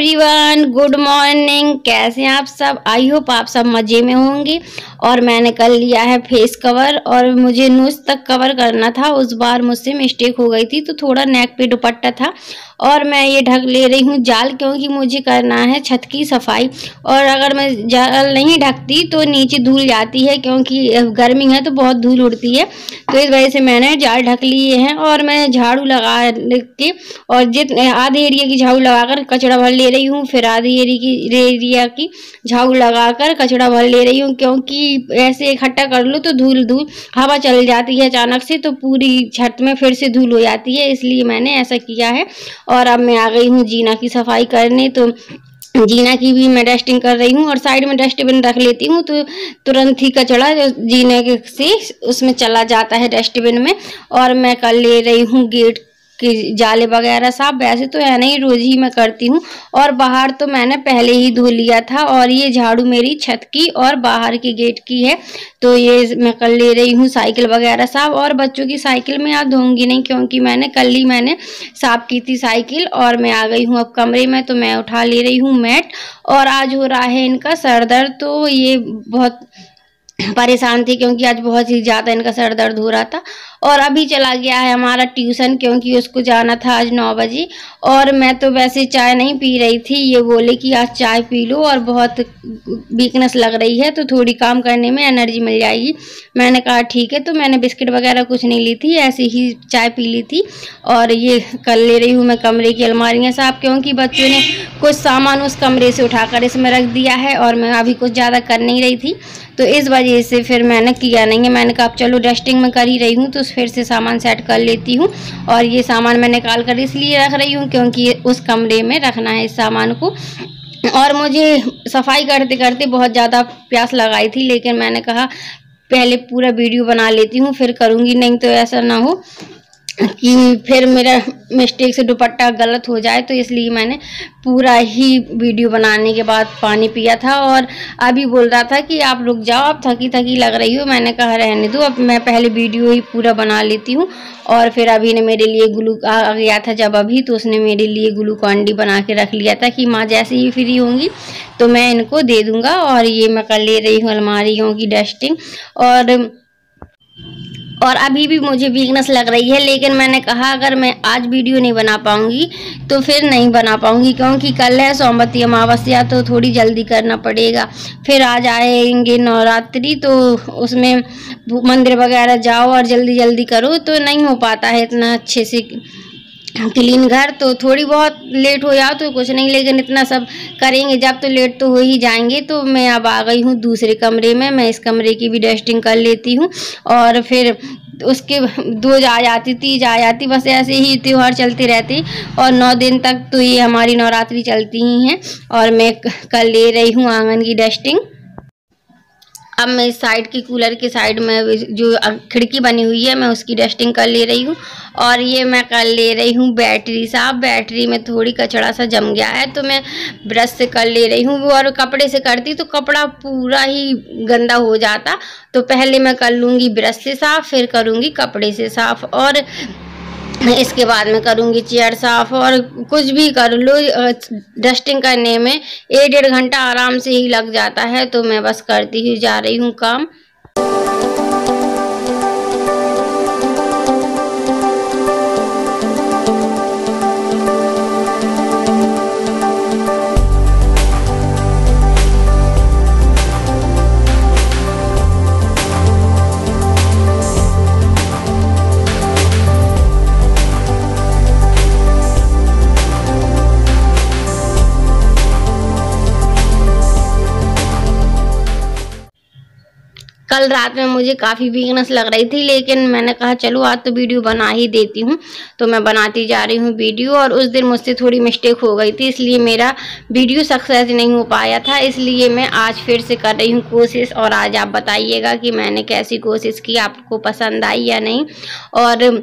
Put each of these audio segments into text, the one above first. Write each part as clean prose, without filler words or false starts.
Everyone, good morning. कैसे हैं आप सब? आई होप आप सब मज़े में होंगे। और मैंने कर लिया है फेस कवर और मुझे नोज तक कवर करना था। उस बार मुझसे मिस्टेक हो गई थी तो थोड़ा नेक पे दुपट्टा था और मैं ये ढक ले रही हूँ जाल, क्योंकि मुझे करना है छत की सफाई। और अगर मैं जाल नहीं ढकती तो नीचे धूल जाती है, क्योंकि गर्मी है तो बहुत धूल उड़ती है। तो इस वजह से मैंने जाल ढक लिए हैं और मैं झाड़ू लगा के और आधे एरिया की झाड़ू लगाकर कचरा भर ले रही हूँ, फिर आधे एरिया की झाड़ू लगाकर कचरा भर ले रही हूँ, क्योंकि ऐसे इकट्ठा कर लो तो धूल हवा चल जाती है अचानक से, तो पूरी छत में फिर से धूल हो जाती है। इसलिए मैंने ऐसा किया है। और अब मैं आ गई हूँ जीना की सफाई करने। तो जीना की भी मैं डस्टिंग कर रही हूँ और साइड में डस्टबिन रख लेती हूँ, तो तुरंत ही कचरा जो जीने के से उसमें चला जाता है डस्टबिन में। और मैं कर ले रही हूँ गेट कि जाले वगैरह साफ। वैसे तो है नहीं, रोज ही मैं करती हूँ। और बाहर तो मैंने पहले ही धो लिया था। और ये झाड़ू मेरी छत की और बाहर के गेट की है, तो ये मैं कर ले रही हूँ साइकिल वगैरह साफ। और बच्चों की साइकिल में आज धोऊंगी नहीं, क्योंकि कल ही मैंने साफ की थी साइकिल। और मैं आ गई हूँ अब कमरे में, तो मैं उठा ले रही हूँ मैट। और आज हो रहा है इनका सर दर्द, तो ये बहुत परेशान थी क्योंकि आज बहुत ही ज़्यादा इनका सर दर्द हो रहा था। और अभी चला गया है हमारा ट्यूशन, क्योंकि उसको जाना था आज 9 बजे। और मैं तो वैसे चाय नहीं पी रही थी, ये बोले कि आज चाय पी लो और बहुत वीकनेस लग रही है तो थोड़ी काम करने में एनर्जी मिल जाएगी। मैंने कहा ठीक है, तो मैंने बिस्किट वगैरह कुछ नहीं ली थी, ऐसे ही चाय पी ली थी। और ये कर ले रही हूँ मैं कमरे की अलमारियाँ साफ, क्योंकि बच्चों ने कुछ सामान उस कमरे से उठाकर इसमें रख दिया है और मैं अभी कुछ ज़्यादा कर नहीं रही थी, तो इस वजह से फिर मैंने किया नहीं है। मैंने कहा अब चलो डस्टिंग में कर ही रही हूँ तो फिर से सामान सेट कर लेती हूँ। और ये सामान मैं निकाल कर इसलिए रख रही हूँ क्योंकि उस कमरे में रखना है इस सामान को। और मुझे सफाई करते करते बहुत ज़्यादा प्यास लगाई थी, लेकिन मैंने कहा पहले पूरा वीडियो बना लेती हूँ फिर करूँगी, नहीं तो ऐसा ना हो कि फिर मेरा मिस्टेक से दुपट्टा गलत हो जाए। तो इसलिए मैंने पूरा ही वीडियो बनाने के बाद पानी पिया था। और अभी बोल रहा था कि आप रुक जाओ, आप थकी थकी लग रही हो। मैंने कहा रहने दो, अब मैं पहले वीडियो ही पूरा बना लेती हूँ। और फिर अभी ने मेरे लिए आ गया था जब अभी, तो उसने मेरे लिए ग्लूकॉन डी बना के रख लिया था कि माँ जैसे ही फ्री होंगी तो मैं इनको दे दूँगा। और ये मैं कर ले रही हूँ अलमारियों की डस्टिंग। और अभी भी मुझे वीकनेस लग रही है, लेकिन मैंने कहा अगर मैं आज वीडियो नहीं बना पाऊँगी तो फिर नहीं बना पाऊँगी, क्योंकि कल है सोमवती अमावस्या, तो थोड़ी जल्दी करना पड़ेगा। फिर आज आएंगे नवरात्रि, तो उसमें मंदिर वगैरह जाओ और जल्दी जल्दी करो, तो नहीं हो पाता है इतना अच्छे से क्लीन घर। तो थोड़ी बहुत लेट हो जाओ तो कुछ नहीं, लेकिन इतना सब करेंगे जब तो लेट तो हो ही जाएंगे। तो मैं अब आ गई हूँ दूसरे कमरे में, मैं इस कमरे की भी डस्टिंग कर लेती हूँ। और फिर उसके 2 आ जाती, 3 आ जाती, बस ऐसे ही त्योहार चलते रहते। और 9 दिन तक तो ये हमारी नवरात्रि चलती ही हैं। और मैं कर ले रही हूँ आंगन की डस्टिंग। अब मैं इस साइड की कूलर के साइड में जो खिड़की बनी हुई है मैं उसकी डस्टिंग कर ले रही हूँ। और ये मैं कर ले रही हूँ बैटरी साफ। बैटरी में थोड़ी कचरा सा जम गया है तो मैं ब्रश से कर ले रही हूँ। और कपड़े से करती तो कपड़ा पूरा ही गंदा हो जाता, तो पहले मैं कर लूँगी ब्रश से साफ, फिर करूँगी कपड़े से साफ, और इसके बाद में करूँगी चेयर साफ। और कुछ भी कर लो, डस्टिंग करने में 1-1.5 घंटा आराम से ही लग जाता है, तो मैं बस करती ही जा रही हूँ काम। कल रात में मुझे काफ़ी वीकनेस लग रही थी, लेकिन मैंने कहा चलो आज तो वीडियो बना ही देती हूँ, तो मैं बनाती जा रही हूँ वीडियो। और उस दिन मुझसे थोड़ी मिस्टेक हो गई थी, इसलिए मेरा वीडियो सक्सेस नहीं हो पाया था, इसलिए मैं आज फिर से कर रही हूँ कोशिश। और आज आप बताइएगा कि मैंने कैसी कोशिश की, आपको पसंद आई या नहीं। और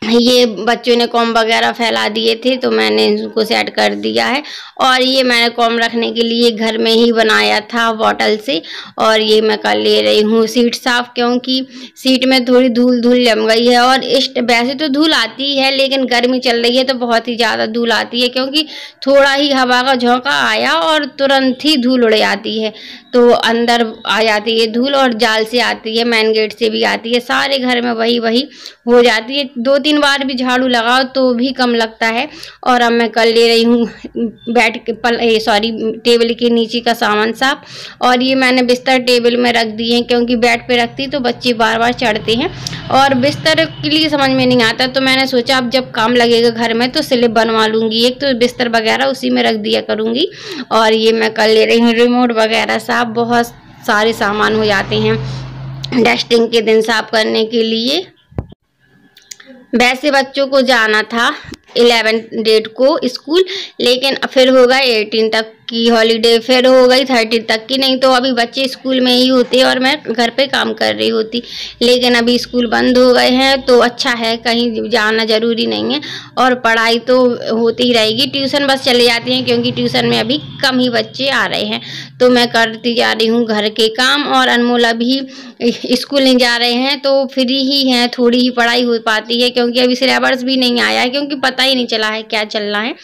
ये बच्चों ने कॉम वगैरह फैला दिए थे तो मैंने इनको सेट कर दिया है। और ये मैंने कॉम रखने के लिए घर में ही बनाया था बॉटल से। और ये मैं कर ले रही हूँ सीट साफ, क्योंकि सीट में थोड़ी धूल जम गई है। और वैसे तो धूल आती है, लेकिन गर्मी चल रही है तो बहुत ही ज़्यादा धूल आती है, क्योंकि थोड़ा ही हवा का झोंका आया और तुरंत ही धूल उड़ जाती है, तो अंदर आ जाती है धूल। और जाल से आती है, मेन गेट से भी आती है, सारे घर में वही हो जाती है। 2-3 बार भी झाड़ू लगाओ तो भी कम लगता है। और अब मैं कर ले रही हूँ टेबल के नीचे का सामान साफ। और ये मैंने बिस्तर टेबल में रख दिए हैं, क्योंकि बेड पे रखती तो बच्चे बार बार चढ़ते हैं और बिस्तर के लिए समझ में नहीं आता। तो मैंने सोचा अब जब काम लगेगा घर में तो स्लिप बनवा लूँगी एक, तो बिस्तर वगैरह उसी में रख दिया करूँगी। और ये मैं कर ले रही हूँ रिमोट वगैरह साफ। बहुत सारे सामान हो जाते हैं डस्टिंग के दिन साफ करने के लिए। वैसे बच्चों को जाना था 11 डेट को स्कूल, लेकिन फिर होगा 18 तक की हॉलीडे, फिर हो गई 30 तक की। नहीं तो अभी बच्चे स्कूल में ही होते और मैं घर पे काम कर रही होती, लेकिन अभी स्कूल बंद हो गए हैं तो अच्छा है, कहीं जाना ज़रूरी नहीं है और पढ़ाई तो होती ही रहेगी। ट्यूशन बस चले जाती हैं, क्योंकि ट्यूशन में अभी कम ही बच्चे आ रहे हैं, तो मैं करती जा रही हूँ घर के काम। और अनमोल अभी स्कूल नहीं जा रहे हैं तो फ्री ही हैं, थोड़ी ही पढ़ाई हो पाती है, क्योंकि अभी सिलेबस भी नहीं आया है, क्योंकि पता ही नहीं चला है क्या चल रहा है।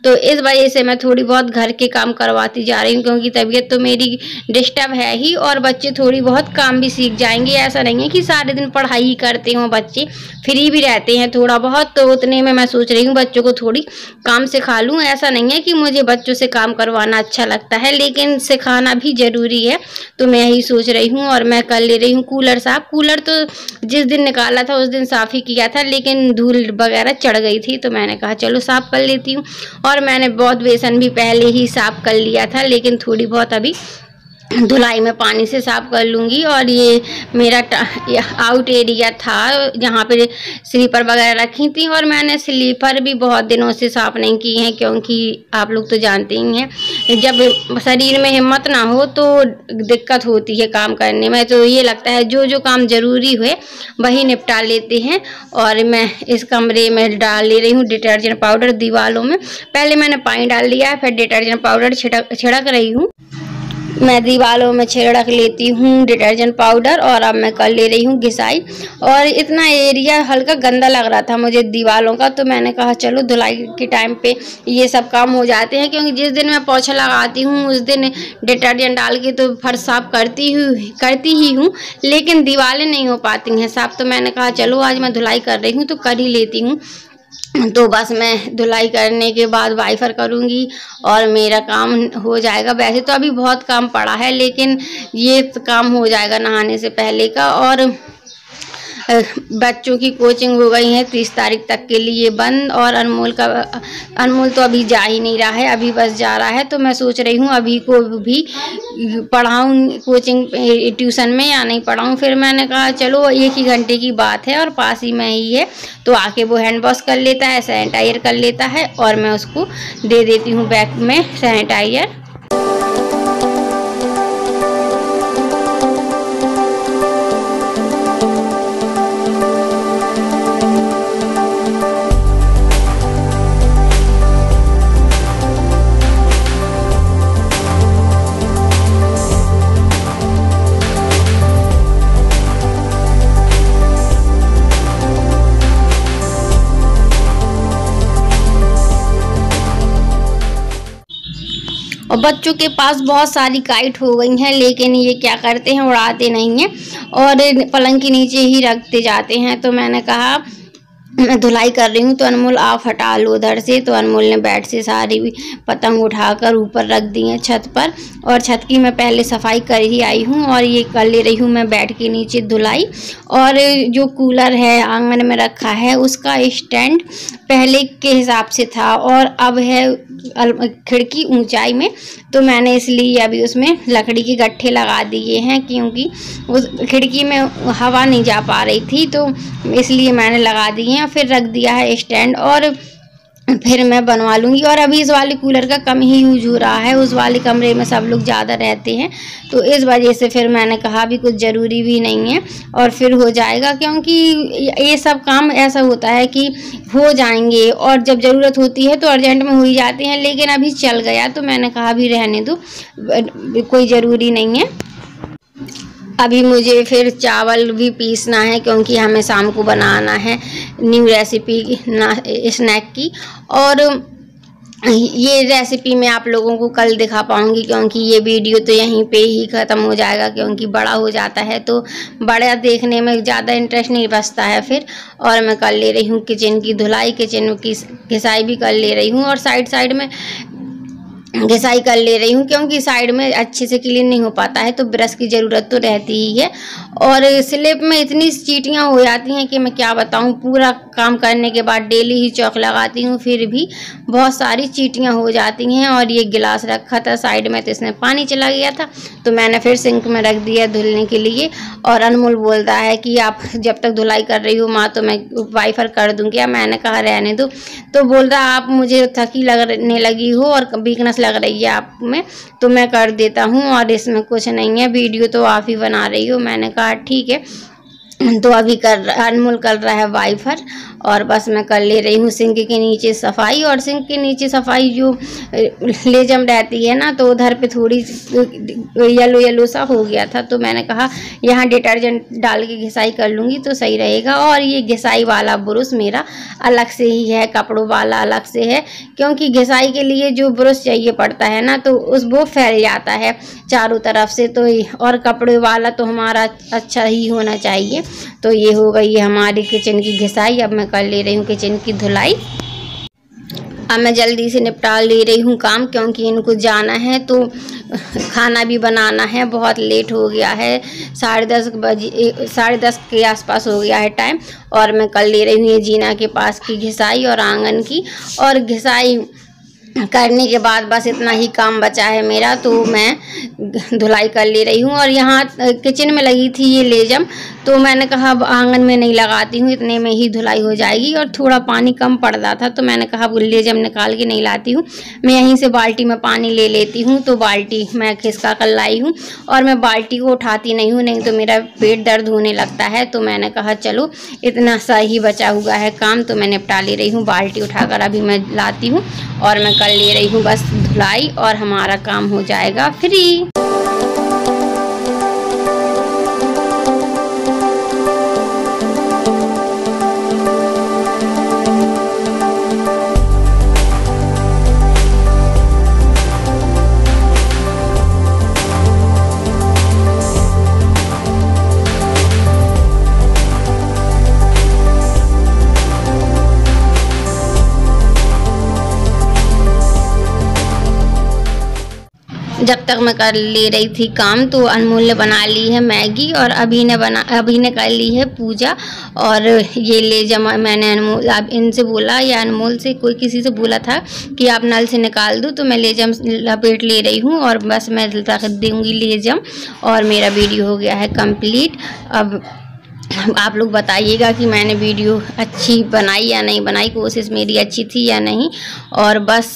तो इस वजह से मैं थोड़ी बहुत घर के काम करवाती जा रही हूँ, क्योंकि तबीयत तो मेरी डिस्टर्ब है ही और बच्चे थोड़ी बहुत काम भी सीख जाएंगे। ऐसा नहीं है कि सारे दिन पढ़ाई ही करते हों, बच्चे फ्री भी रहते हैं थोड़ा बहुत, तो उतने में मैं सोच रही हूँ बच्चों को थोड़ी काम सिखा लूँ। ऐसा नहीं है कि मुझे बच्चों से काम करवाना अच्छा लगता है, लेकिन सिखाना भी ज़रूरी है, तो मैं यही सोच रही हूँ। और मैं कर ले रही हूँ कूलर साफ। कूलर तो जिस दिन निकाला था उस दिन साफ़ ही किया था, लेकिन धूल वगैरह चढ़ गई थी, तो मैंने कहा चलो साफ़ कर लेती हूँ। और मैंने बहुत बेसन भी पहले ही साफ़ कर लिया था, लेकिन थोड़ी बहुत अभी धुलाई में पानी से साफ़ कर लूँगी। और ये मेरा आउट एरिया था जहाँ पे स्लीपर वगैरह रखी थी, और मैंने स्लीपर भी बहुत दिनों से साफ़ नहीं की हैं, क्योंकि आप लोग तो जानते ही हैं जब शरीर में हिम्मत ना हो तो दिक्कत होती है काम करने में। तो ये लगता है जो काम ज़रूरी हुए वही निपटा लेते हैं। और मैं इस कमरे में डाल ले रही हूँ डिटर्जेंट पाउडर दीवारों में। पहले मैंने पानी डाल दिया है, फिर डिटर्जेंट पाउडर छिड़क रही हूँ। मैं दीवारों में छिड़क लेती हूँ डिटर्जेंट पाउडर। और अब मैं कर ले रही हूँ घिसाई। और इतना एरिया हल्का गंदा लग रहा था मुझे दीवारों का, तो मैंने कहा चलो धुलाई के टाइम पे ये सब काम हो जाते हैं, क्योंकि जिस दिन मैं पोछा लगाती हूँ उस दिन डिटर्जेंट डाल के तो फर्श साफ करती ही हूँ, लेकिन दीवारें नहीं हो पाती हैं साफ। तो मैंने कहा चलो आज मैं धुलाई कर रही हूँ तो कर ही लेती हूँ। तो बस मैं धुलाई करने के बाद वाइपर करूँगी और मेरा काम हो जाएगा। वैसे तो अभी बहुत काम पड़ा है, लेकिन ये काम हो जाएगा नहाने से पहले का। और बच्चों की कोचिंग हो गई है 30 तारीख तक के लिए बंद। और अनमोल तो अभी जा ही नहीं रहा है, अभी बस जा रहा है। तो मैं सोच रही हूँ अभी को भी पढ़ाऊँ कोचिंग ट्यूशन में या नहीं पढ़ाऊँ। फिर मैंने कहा चलो 1 ही घंटे की बात है और पास ही में ही है, तो आके वो हैंड वॉश कर लेता है, सैनिटाइजर कर लेता है, और मैं उसको दे देती हूँ बैग में सैनिटाइजर। और बच्चों के पास बहुत सारी काइट हो गई हैं, लेकिन ये क्या करते हैं, उड़ाते नहीं हैं और पलंग के नीचे ही रखते जाते हैं। तो मैंने कहा मैं धुलाई कर रही हूँ तो अनमोल आप हटा लो उधर से। तो अनमोल ने बेड से सारी पतंग उठाकर ऊपर रख दी हैं छत पर, और छत की मैं पहले सफाई कर ही आई हूँ। और ये कर ले रही हूँ मैं बेड के नीचे धुलाई। और जो कूलर है आंगन में रखा है उसका स्टैंड पहले के हिसाब से था और अब है खिड़की ऊंचाई में, तो मैंने इसलिए अभी उसमें लकड़ी के गट्ठे लगा दिए हैं, क्योंकि उस खिड़की में हवा नहीं जा पा रही थी, तो इसलिए मैंने लगा दिए हैं। फिर रख दिया है स्टैंड। और फिर मैं बनवा लूँगी। और अभी इस वाले कूलर का कम ही यूज हो रहा है, उस वाले कमरे में सब लोग ज़्यादा रहते हैं, तो इस वजह से फिर मैंने कहा भी कुछ ज़रूरी भी नहीं है और फिर हो जाएगा, क्योंकि ये सब काम ऐसा होता है कि हो जाएंगे और जब ज़रूरत होती है तो अर्जेंट में हो ही जाते हैं, लेकिन अभी चल गया तो मैंने कहा भी रहने दो, कोई ज़रूरी नहीं है। अभी मुझे फिर चावल भी पीसना है, क्योंकि हमें शाम को बनाना है न्यू रेसिपी स्नैक की। और ये रेसिपी मैं आप लोगों को कल दिखा पाऊँगी, क्योंकि ये वीडियो तो यहीं पे ही ख़त्म हो जाएगा, क्योंकि बड़ा हो जाता है तो बड़ा देखने में ज़्यादा इंटरेस्ट नहीं बचता है फिर। और मैं कर ले रही हूँ किचन की धुलाई, किचन की घिसाई भी कर ले रही हूँ और साइड में घिसाई कर ले रही हूँ, क्योंकि साइड में अच्छे से क्लीन नहीं हो पाता है तो ब्रश की ज़रूरत तो रहती ही है। और स्लिप में इतनी चींटियाँ हो जाती हैं कि मैं क्या बताऊँ, पूरा काम करने के बाद डेली ही चौक लगाती हूँ, फिर भी बहुत सारी चींटियाँ हो जाती हैं। और ये गिलास रखा था साइड में तो इसमें पानी चला गया था, तो मैंने फिर सिंक में रख दिया धुलने के लिए। और अनमोल बोलता है कि आप जब तक धुलाई कर रही हो माँ तो मैं वाइपर कर दूँगी, या मैंने कहा रहने दो। तो बोल रहा आप मुझे थकी लगने लगी हो और वीकनेस लग रही है आप में, तो मैं कर देता हूँ और इसमें कुछ नहीं है, वीडियो तो आप ही बना रही हो। मैंने कहा ठीक है। तो अभी अनमोल कर रहा है वाइपर और बस मैं कर ले रही हूँ सिंक के नीचे सफाई। और सिंक के नीचे सफाई जो लेजम रहती है ना, तो उधर पे थोड़ी येलो सा हो गया था, तो मैंने कहा यहाँ डिटर्जेंट डाल के घिसाई कर लूँगी तो सही रहेगा। और ये घिसाई वाला ब्रश मेरा अलग से ही है, कपड़ों वाला अलग से है, क्योंकि घिसाई के लिए जो ब्रश चाहिए पड़ता है ना, तो वो फैल जाता है चारों तरफ से, तो और कपड़े वाला तो हमारा अच्छा ही होना चाहिए। तो ये हो गई है हमारी किचन की घिसाई। अब मैं कर ले रही हूँ किचन की धुलाई। अब मैं जल्दी से निपटा ले रही हूँ काम, क्योंकि इनको जाना है तो खाना भी बनाना है। बहुत लेट हो गया है, 10:30 के आसपास हो गया है टाइम। और मैं कर ले रही हूँ ये जीना के पास की घिसाई और आंगन की। और घिसाई करने के बाद बस इतना ही काम बचा है मेरा, तो मैं धुलाई कर ले रही हूँ। और यहाँ किचन में लगी थी ये लेजम, तो मैंने कहा अब आंगन में नहीं लगाती हूँ, इतने में ही धुलाई हो जाएगी। और थोड़ा पानी कम पड़ रहा था, तो मैंने कहा वो लेजम निकाल के नहीं लाती हूँ, मैं यहीं से बाल्टी में पानी ले लेती हूँ। तो बाल्टी मैं खिसका कर लाई हूँ और मैं बाल्टी को उठाती नहीं हूँ, नहीं तो मेरा पेट दर्द होने लगता है। तो मैंने कहा चलो इतना सा ही बचा हुआ है काम, तो मैं निपटा ले रही हूँ। बाल्टी उठाकर अभी मैं लाती हूँ और मैं कर ले रही हूँ बस धुलाई, और हमारा काम हो जाएगा फ्री। जब तक मैं कर ले रही थी काम, तो अनमोल ने बना ली है मैगी और अभी ने कर ली है पूजा। और ये लेजम मैंने अनमोल इनसे बोला, या अनमोल से किसी से बोला था कि आप नल से निकाल दो, तो मैं लेजम लपेट ले रही हूँ और बस मैं रख दूँगी लेजम। और मेरा वीडियो हो गया है कंप्लीट। अब आप लोग बताइएगा कि मैंने वीडियो अच्छी बनाई या नहीं बनाई, कोशिश मेरी अच्छी थी या नहीं। और बस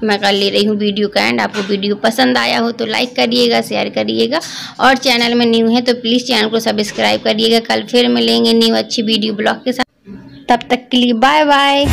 मैं कर ले रही हूँ वीडियो का एंड। आपको वीडियो पसंद आया हो तो लाइक करिएगा, शेयर करिएगा, और चैनल में न्यू है तो प्लीज़ चैनल को सब्सक्राइब करिएगा। कल फिर मिलेंगे न्यू अच्छी वीडियो ब्लॉग के साथ, तब तक के लिए बाय बाय।